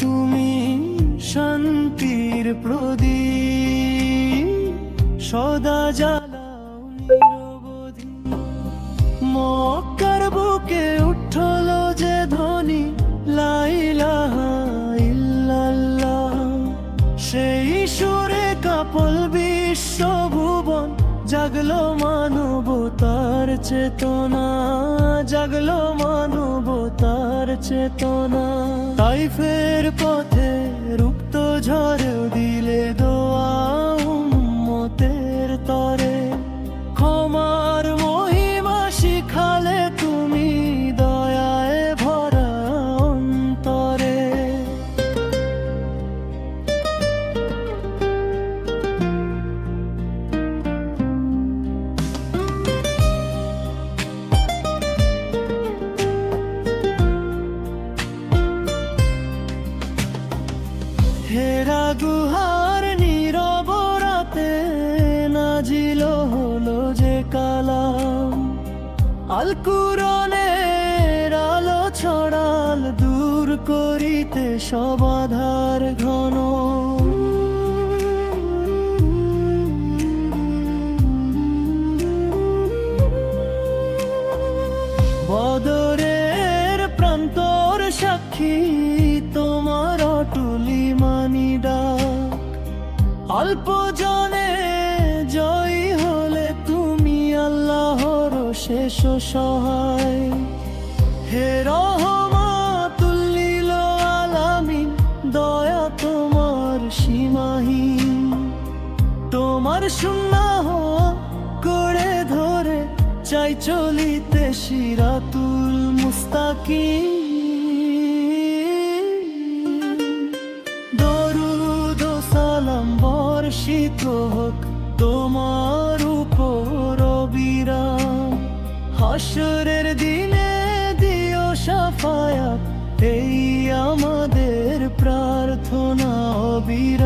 তুমি শান্তির প্রদীপ, সদা জ্বালাও নিরবধি। মক্কার বুকে উঠল যে ধ্বনি, লা ইলাহা ইল্লাল্লাহ। সেই সুরে কাপল বিশ্বভুবন, জাগলো মানবতার চেতনা, জাগলো মানবতার চেতনা। তাইফের পথে রুক্ত ঝড়েও দিলে দোয়া উম্মতের তরে। ক্ষমার মহিমা শিখালে তুমি দয়ায় ভরা অন্তরে। হেরা গুহার নীরব রাতে নাজিল হলো যে কালাম, আল কুরআনের আলো ছড়াল দূর করিতে সব আধার ঘন। বদরের প্রান্তর সাক্ষী তোমার অটুলি মানি ডাক। অল্প জনে জয়ী হলে তুমি আল্লাহর শেষ সহায়। হে রহমাতুল লিল আলামিন, দয়া তোমার সীমাহীন। তোমার সুন্নাহ করে ধরে চাই চলিতে সিরাতুল মুস্তাকিম। দরুদ ও সালাম বর্ষিত হোক তোমার উপর অবিরাম। হাসরের দিনে দিও শাফায়াত, এই আমাদের প্রার্থনা অবিরাম।